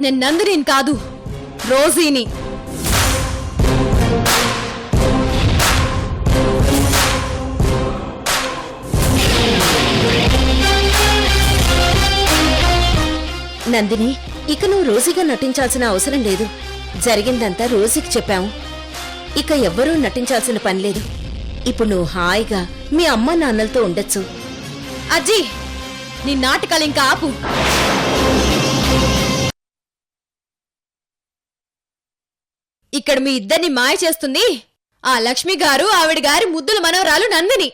నేను నందినిని కాదు, రోజీని. నందిని, ఇక నువ్వు రోజీగా నటించాల్సిన అవసరం లేదు. జరిగిందంతా రోజీకి చెప్పాము. ఇక ఎవ్వరూ నటించాల్సిన పని లేదు. ఇప్పుడు నువ్వు హాయిగా మీ అమ్మ నాన్నలతో ఉండొచ్చు. అజ్జీ, నీ నాటకాలు ఇంకా ఆపు. ఇక్కడ మీ ఇద్దరిని మాయ చేస్తుంది ఆ లక్ష్మి గారు, ఆవిడ గారి ముద్దుల మనవరాలు నందిని.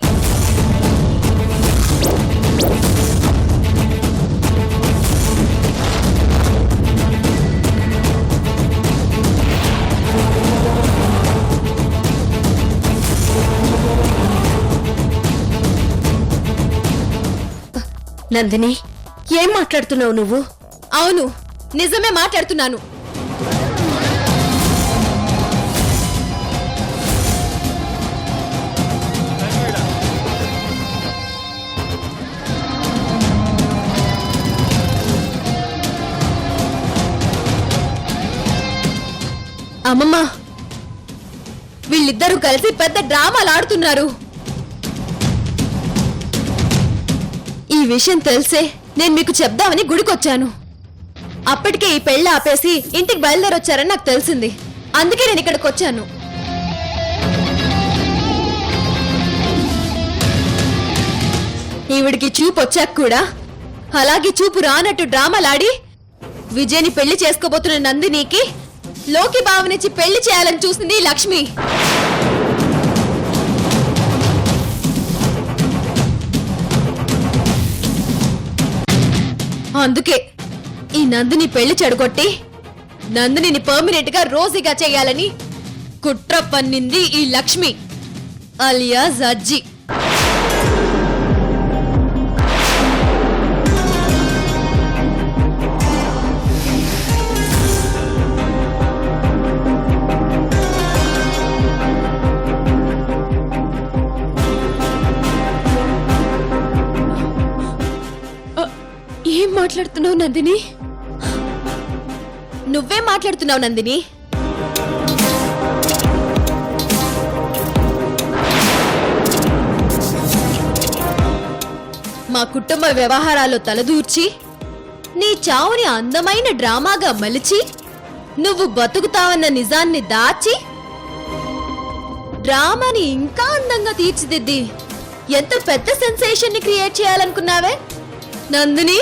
నందిని, ఏం మాట్లాడుతున్నావు నువ్వు? అవును, నిజమే మాట్లాడుతున్నాను. అమ్మమ్మ, వీళ్ళిద్దరూ కలిసి పెద్ద డ్రామాలు ఆడుతున్నారు. ఈ విషయం తెలిసే నేను మీకు చెప్దామని గుడికొచ్చాను. అప్పటికే ఈ పెళ్లి ఆపేసి ఇంటికి బయలుదేరొచ్చారని నాకు తెలిసింది. అందుకే నేను ఇక్కడికి వచ్చాను. ఈవిడికి చూపు వచ్చాక కూడా అలాగే చూపు రానట్టు డ్రామాలాడి విజయ్ని పెళ్లి చేసుకోబోతున్న నందినికి లోకి భావనిచ్చి పెళ్లి చేయాలని చూసింది లక్ష్మి. అందుకే ఈ నందిని పెళ్లి చెడగొట్టి నందినిని పర్మనెంట్ గా రోజీగా చేయాలని కుట్ర పన్నింది ఈ లక్ష్మి అలియాస్ అజ్జి. ఏం మాట్లాడుతున్నావు నందిని? నువ్వే మాట్లాడుతున్నావు నందిని. మా కుటుంబ వ్యవహారాల్లో తలదూర్చి నీ చావుని అందమైన డ్రామాగా మలిచి నువ్వు బతుకుతావన్న నిజాన్ని దాచి డ్రామాని ఇంకా అందంగా తీర్చిదిద్ది ఎంత పెద్ద సెన్సేషన్ ని క్రియేట్ చేయాలనుకున్నావే నందిని.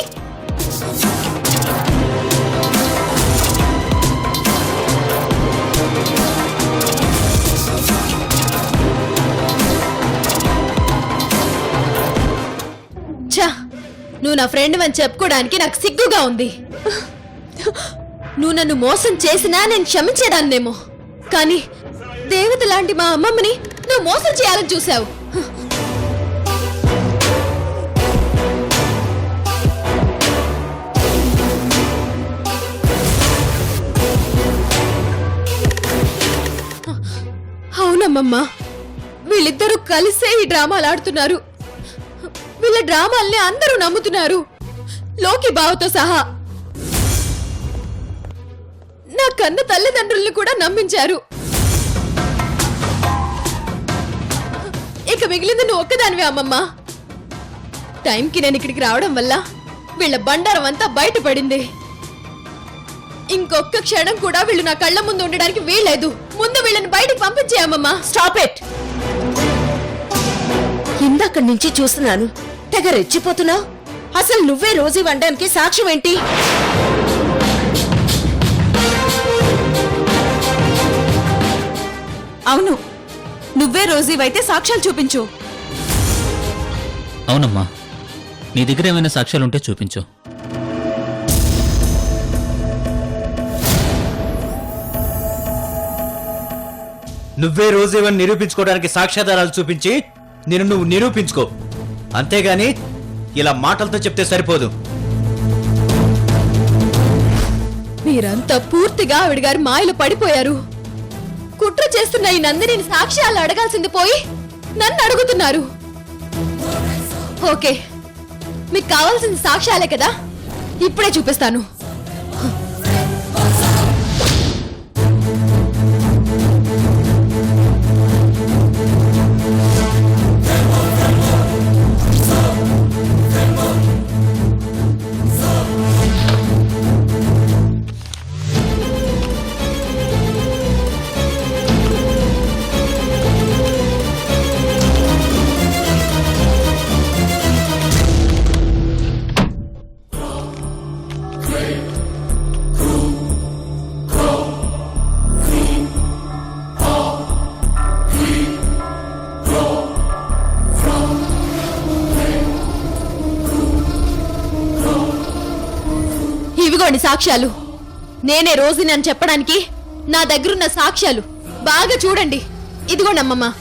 నువ్వు నా ఫ్రెండ్ అని చెప్పుకోవడానికి నాకు సిగ్గుగా ఉంది. నువ్వు నన్ను మోసం చేసినా నేను క్షమించేదాన్నేమో, కానీ దేవత లాంటి మా అమ్మమ్మని నువ్వు మోసం చేయాలని చూసావు. అవునమ్మమ్మ, వీళ్ళిద్దరూ కలిసే ఈ డ్రామాలు ఆడుతున్నారు. వీళ్ళ డ్రామాల్ని అందరూ నమ్ముతున్నారు, లోకి బావతో సహా. నా కన్న తల్లిదండ్రుల్ని కూడా నమ్మించారు. ఇక మిగిలింది నువ్వు ఒక్కదానివే అమ్మమ్మ. టైంకి నేను ఇక్కడికి రావడం వల్ల వీళ్ళ బండారం అంతా బయటపడింది. ఇంకొక్క క్షణం కూడా వీళ్ళు నా కళ్ళ ముందు ఉండడానికి వీల్లేదు. ముందు వీళ్ళని బయటకు పంపించే అమ్మమ్మ. Stop it. ఇందాక నుంచి చూస్తున్నాను, తెగ రెచ్చిపోతున్నావు. అసలు నువ్వే రోజీ వండడానికి సాక్ష్యం ఏంటి? అవును, నువ్వే రోజీవైతే సాక్ష్యాలు చూపించు. అవునమ్మా, నీ దగ్గర ఏమైనా సాక్ష్యాలుంటే చూపించు. నువ్వే రోజేవని నిరూపించుకోవడానికి సాక్ష్యాధారాలు చూపించి నేను నువ్వు నిరూపించుకో. అంతేగాని ఇలా మాటలతో చెప్తే సరిపోదు. మీరంతా పూర్తిగా ఆవిడ గారి మాయలు పడిపోయారు. కుట్ర చేస్తున్న ఈ నందినిని సాక్ష్యాలు అడగాల్సింది పోయి నన్ను అడుగుతున్నారు. ఓకే, మీకు కావాల్సిన సాక్ష్యాలే కదా, ఇప్పుడే చూపిస్తాను. సాక్ష్యాలు. నేనే రోజుని అని చెప్పడానికి నా దగ్గరున్న సాక్ష్యాలు బాగా చూడండి. ఇదిగోండమ్మమ్మ.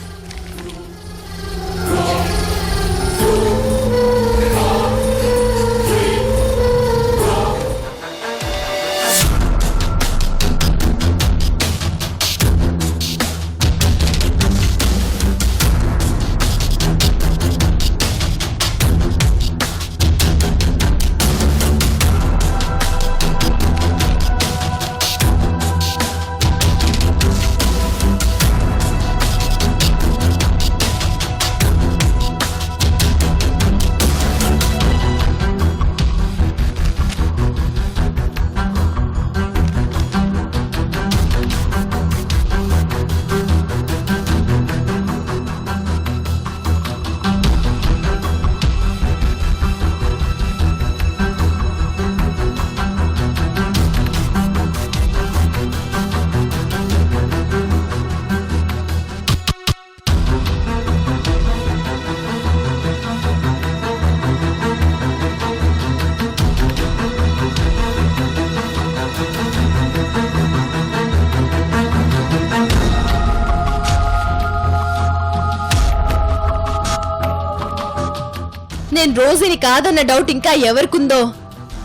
నేను రోజుని కాదన్న డౌట్ ఇంకా ఎవరికుందో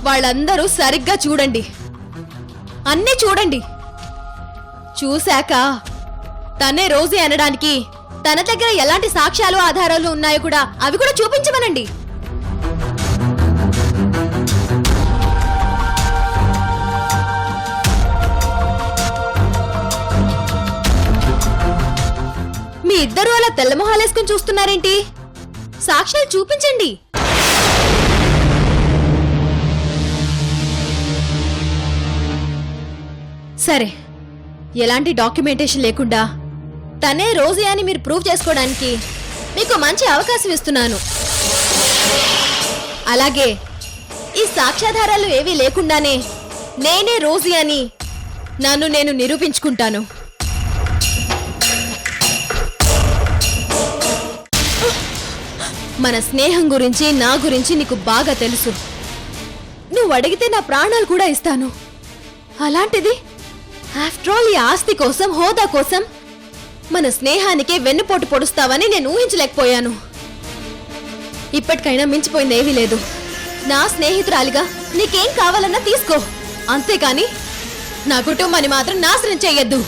వాళ్ళందరూ సరిగ్గా చూడండి. అన్నీ చూడండి. చూశాక తనే రోజీ అనడానికి తన దగ్గర ఎలాంటి సాక్ష్యాలు ఆధారాలు ఉన్నాయో కూడా అవి కూడా చూపించమనండి. మీ ఇద్దరు అలా తెల్లమొహాలేసుకుని చూస్తున్నారేంటి? సాక్ష్యాలు చూపించండి. సరే, ఎలాంటి డాక్యుమెంటేషన్ లేకుండా తనే రోజీ అని మీరు ప్రూవ్ చేసుకోవడానికి మీకు మంచి అవకాశం ఇస్తున్నాను. అలాగే ఈ సాక్ష్యాధారాలు ఏవీ లేకుండానే నేనే రోజీ అని నన్ను నేను నిరూపించుకుంటాను. మన స్నేహం గురించి నా గురించి నీకు బాగా తెలుసు. నువ్వు అడిగితే నా ప్రాణాలు కూడా ఇస్తాను. అలాంటిది ఆఫ్టర్ ఆల్ ఈ ఆస్తి కోసం, హోదా కోసం మన స్నేహానికే వెన్నుపోటు పొడుస్తావని నేను ఊహించలేకపోయాను. ఇప్పటికైనా మించిపోయింది ఏమీ లేదు. నా స్నేహితురాలిగా నీకేం కావాలన్నా తీసుకో, అంతేకాని నా కుటుంబాన్ని మాత్రం నాశనం చెయ్యొద్దు.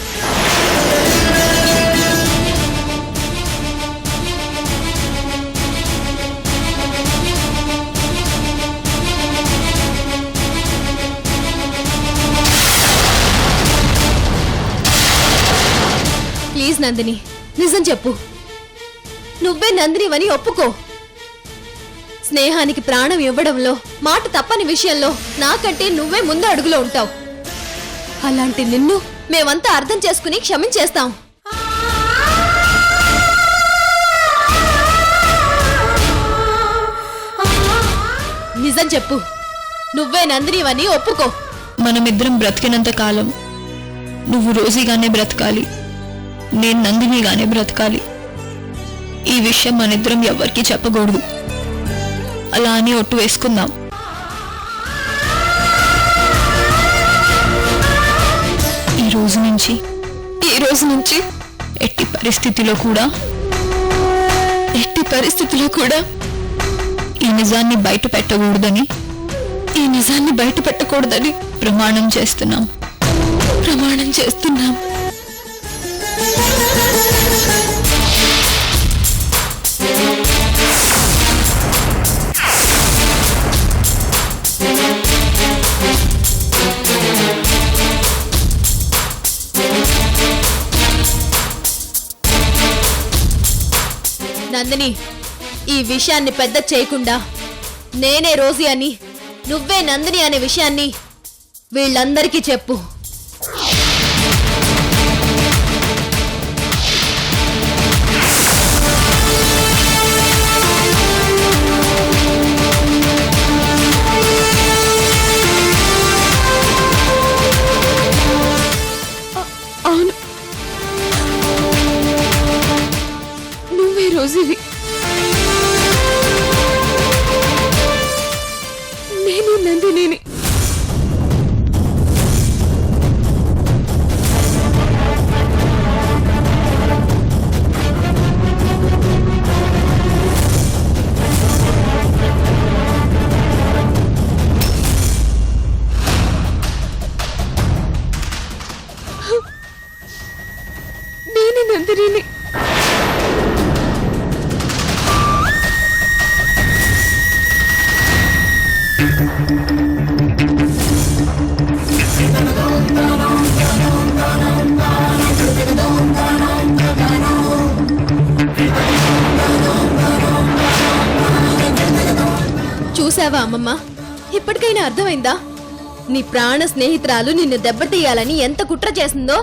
ప్లీజ్ నందిని, నిజం చెప్పు. నువ్వే నందినివని ఒప్పుకో. స్నేహానికి ప్రాణం ఇవ్వడంలో, మాట తప్పని విషయంలో నాకంటే నువ్వే ముందు అడుగులో ఉంటావు. అలాంటి నిన్ను మేమంతా అర్థం చేసుకుని క్షమించేస్తాం. నిజం చెప్పు, నువ్వే నందినివని ఒప్పుకో. మనమిద్దరం బ్రతికినంత కాలం నువ్వు రోజీగానే బ్రతకాలి, నేను నందినిగానే బ్రతకాలి. ఈ విషయం మనిద్దరం ఎవ్వరికీ చెప్పకూడదు. అలా అని ఒట్టు వేసుకుందాం. ఈ రోజు నుంచి ఎట్టి పరిస్థితిలో కూడా ఈ నిజాన్ని బయట పెట్టకూడదని ప్రమాణం చేస్తున్నాం. నందిని, ఈ విషయాన్ని పెద్ద చేయకుండా నేనే రోజీ అని, నువ్వే నందిని అనే విషయాన్ని వీళ్ళందరికీ చెప్పు. అవును, నువ్వే రోజీవి, నేను నందినిని. నందిని. చూసావా అమ్మమ్మ, ఇప్పటికైనా అర్థమైందా నీ ప్రాణ స్నేహితురాలు నిన్ను దెబ్బతీయాలని ఎంత కుట్ర చేసిందో?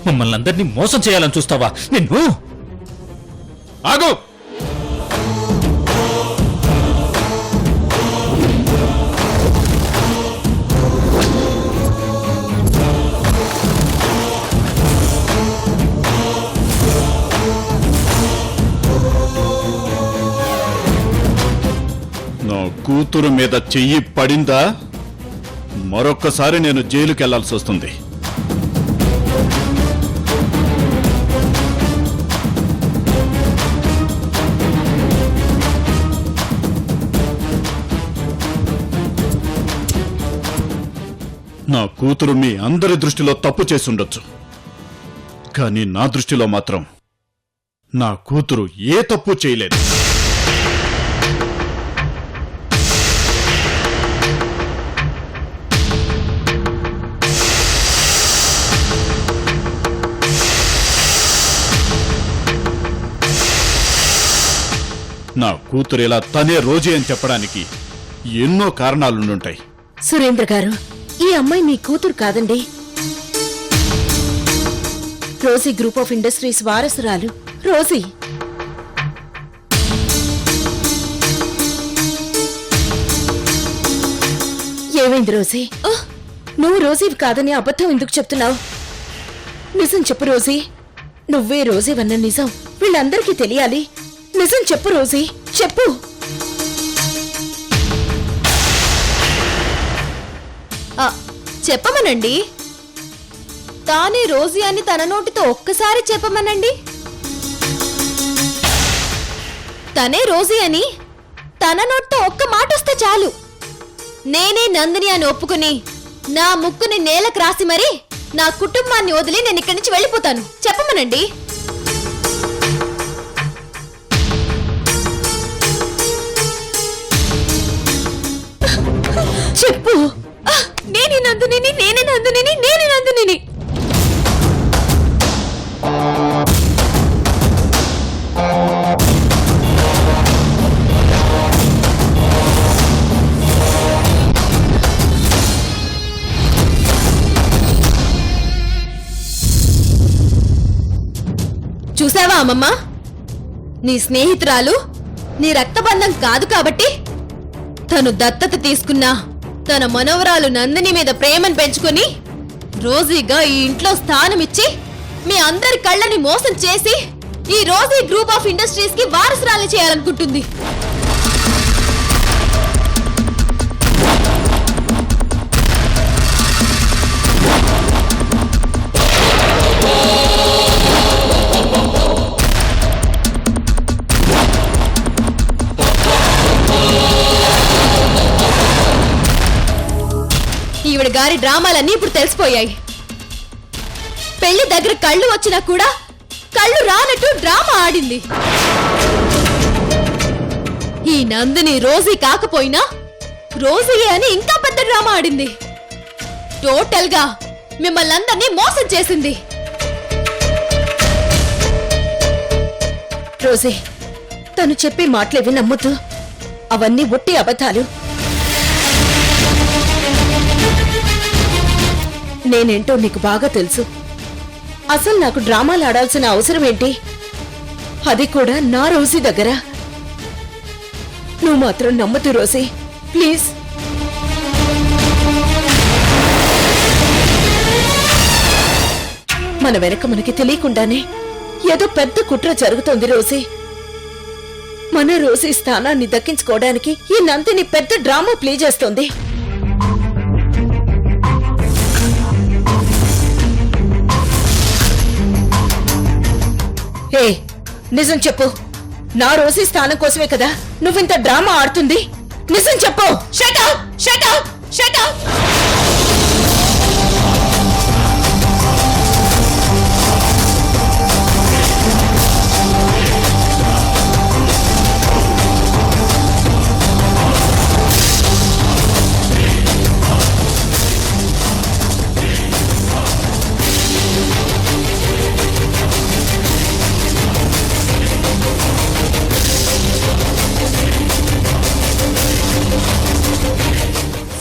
మమ్మల్ని అందరినీ మోసం చేయాలని చూస్తావా? నిన్ను ఆగు! నా కూతురు మీద చెయ్యి పడిందా మరొక్కసారి నేను జైలుకి వెళ్లాల్సి వస్తుంది. నా కూతురు మీ అందరి దృష్టిలో తప్పు చేసుండొచ్చు, కానీ నా దృష్టిలో మాత్రం నా కూతురు ఏ తప్పు చేయలేదు. నా కూతురు ఇలా తనే రోజీ అని చెప్పడానికి ఎన్నో కారణాలుండుంటాయి. సురేంద్ర గారు, ఈ అమ్మాయి మీ కూతురు కాదండి. రోజీ గ్రూప్ ఆఫ్ ఇండస్ట్రీస్ వారసురాలు రోజీ. ఏమైంది రోజీ? నువ్వు రోజీవి కాదని అబద్ధం ఎందుకు చెప్తున్నావు? నిజం చెప్పు రోజీ. నువ్వే రోజీవన్న నిజం వీళ్ళందరికీ తెలియాలి. నిజం చెప్పు రోజీ, చెప్పు. చెప్పమనండి. తానే రోజీ అని తన నోటితో ఒక్కసారి చెప్పమనండి. తనే రోజీ అని తన నోటితో ఒక్క మాట వస్తే చాలు. నేనే నందిని అని ఒప్పుకుని నా ముక్కుని నేలకు రాసి మరీ నా కుటుంబాన్ని వదిలి నేను ఇక్కడి నుంచి వెళ్ళిపోతాను. చెప్పమనండి. చెప్పు. నేనే నందిని, నేనే నందిని, నేనే నందిని. చూసావా అమ్మమ్మ, నీ స్నేహితురాలు నీ రక్తబంధం కాదు కాబట్టి తను దత్తత తీసుకున్నా తన మనవరాలు నందిని మీద ప్రేమను పెంచుకొని రోజీగా ఈ ఇంట్లో స్థానం ఇచ్చి మీ అందరి కళ్ళని మోసం చేసి ఈ రోజీ గ్రూప్ ఆఫ్ ఇండస్ట్రీస్ కి వారసురాలు చేయాలనుకుంటుంది. ఈవిడ గారి డ్రామాలన్నీ ఇప్పుడు తెలిసిపోయాయి. పెళ్లి దగ్గర కళ్ళు వచ్చినా కూడా కళ్ళు రానట్టు డ్రామా ఆడింది. ఈ నందిని రోజీ కాకపోయినా రోజీయే అని ఇంకా పెద్ద డ్రామా ఆడింది. టోటల్ గా మిమ్మల్ని అందరినీ మోసం చేసింది. రోజీ, తను చెప్పే మాటలేవి నమ్ముతూ అవన్నీ ఒట్టి అబద్ధాలు. నేనేంటో నీకు బాగా తెలుసు. అసలు నాకు డ్రామాలు ఆడాల్సిన అవసరం ఏంటి? అది కూడా నా రోజీ దగ్గర. నువ్వు మాత్రం నమ్మతు రోజీ, ప్లీజ్. మన వెనక మనకి తెలియకుండానే ఏదో పెద్ద కుట్ర జరుగుతోంది రోజీ. మన రోజీ స్థానాన్ని దక్కించుకోవడానికి ఈ నందిని పెద్ద డ్రామా ప్లే చేస్తోంది. ఏ నిజం చెప్పు, నా రోజీ స్థానం కోసమే కదా నువ్వింత డ్రామా ఆడుతుంది. నిజం చెప్పు. Shut up shut up shut up.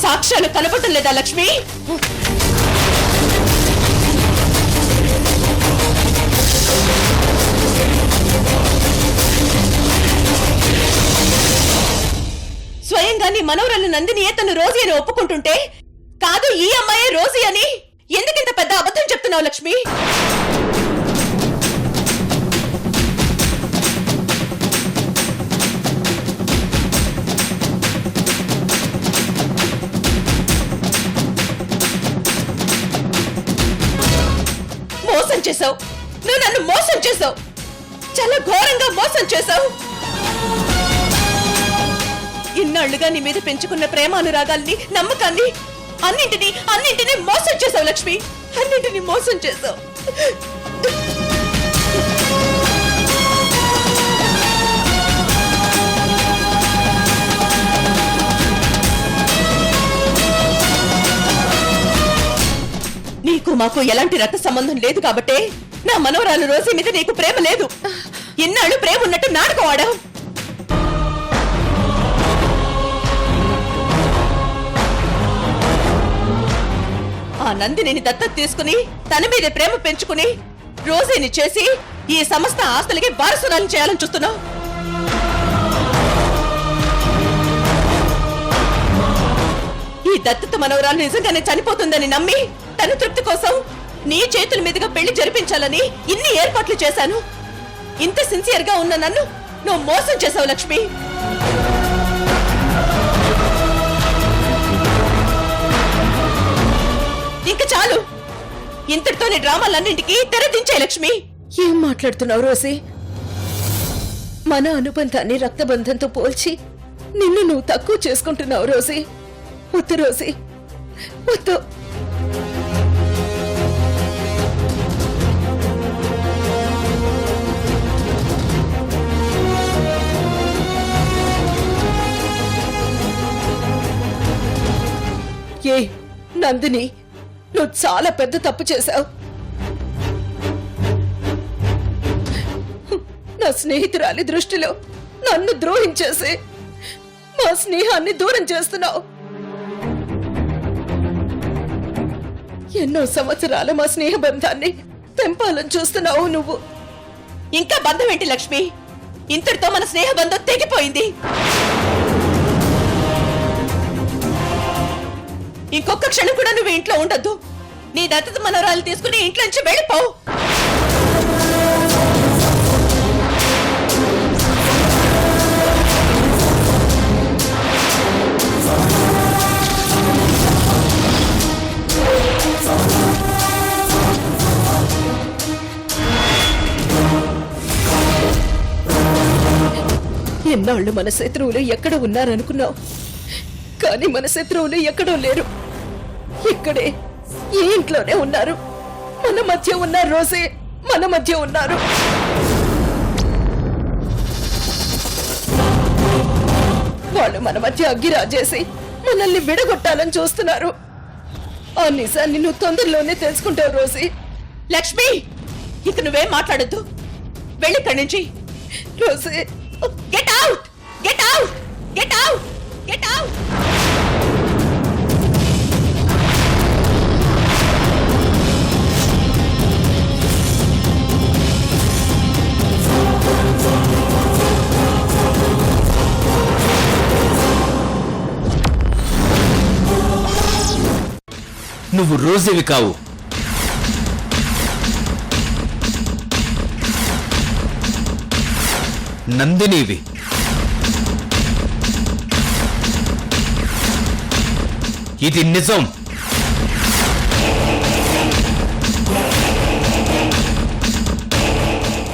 సాక్ష్యాలు కనపడటం లేదా లక్ష్మి? స్వయంగా నీ మనవరాలు నందినియే తను రోజీ అని ఒప్పుకుంటుంటే, కాదు ఈ అమ్మాయే రోజీ అని ఎందుకింత పెద్ద అబద్ధం చెప్తున్నావు లక్ష్మి? మోసం చేశావు, నువ్వు నన్ను మోసం చేశావు, చాలా ఘోరంగా మోసం చేశావు. ఇన్నాళ్లుగా నీ మీద పెంచుకున్న ప్రేమానురాగాల్ని, నమ్మకాన్ని అన్నింటినీ మోసం చేశావు లక్ష్మి, అన్నింటినీ మోసం చేశావు. నీకు మాకు ఎలాంటి రక్త సంబంధం లేదు కాబట్టే నా మనవరాలు రోజీ మీద నీకు ప్రేమ లేదు. ఇన్నాళ్ళు ప్రేమ ఉన్నట్టు నాటకం ఆడావు. ఆ నందినిని దత్తత తీసుకుని తన మీద ప్రేమ పెంచుకుని రోజీని చేసి ఈ సమస్త ఆస్తులకి వారసురాలను చేయాలని చూస్తున్నావు. ఈ దత్తత మనవరాలు నిజంగానే చనిపోతుందని నమ్మి తన తృప్తి కోసం నీ చేతుల మీదుగా పెళ్లి జరిపించాలని ఇన్ని ఏర్పాట్లు చేశాను. ఇంత సిన్సియర్ గా ఉన్న నన్ను నువ్వు మోసం చేశావు లక్ష్మి. ఇంక చాలు, ఇంతటితోని డ్రామాలన్నింటికి తెరదించే లక్ష్మి. ఏం మాట్లాడుతున్నావు రోసి? మన అనుబంధాన్ని రక్తబంధంతో పోల్చి నిన్ను నువ్వు తక్కువ చేసుకుంటున్నావు రోసి. వద్దు రోసి, వద్దు. ఏ నందిని, నువ్వు చాలా పెద్ద తప్పు చేశావు. నా స్నేహితురాలి దృష్టిలో నన్ను ద్రోహించేసి మా స్నేహాన్ని దూరం చేస్తున్నావు. ఎన్నో సంవత్సరాల మా స్నేహ బంధాన్ని తెంపాలని చూస్తున్నావు నువ్వు. ఇంకా బంధం ఏంటి లక్ష్మి? ఇంతటితో మన స్నేహ బంధం తెగిపోయింది. ఇంకొక క్షణం కూడా నువ్వు ఇంట్లో ఉండద్దు. నీ దత్తత మనవరాలు తీసుకుని ఇంట్లో నుంచి వెళ్ళిపో. ఎన్నాళ్ళు మన శత్రువులు ఎక్కడ ఉన్నారనుకున్నావు, కానీ మన శత్రువులు ఎక్కడో లేరు. ఇక్కడే ఈ ఇంట్లోనే ఉన్నారు. మన మధ్య ఉన్నారు రోజే, మన మధ్య ఉన్నారు. వాళ్ళు మన మధ్య అగ్గిరాజేసి మనల్ని విడగొట్టాలని చూస్తున్నారు. ఆ నిజాన్ని నువ్వు తొందరలోనే తెలుసుకుంటావు రోజీ. లక్ష్మి, ఇక నువ్వేం మాట్లాడద్దు. వెళ్ళిక్కడి నుంచి. Rosie, get out, get out, get out, get out. నువ్వు రోజీవి కావు. నందినివి. ఇది నిజం.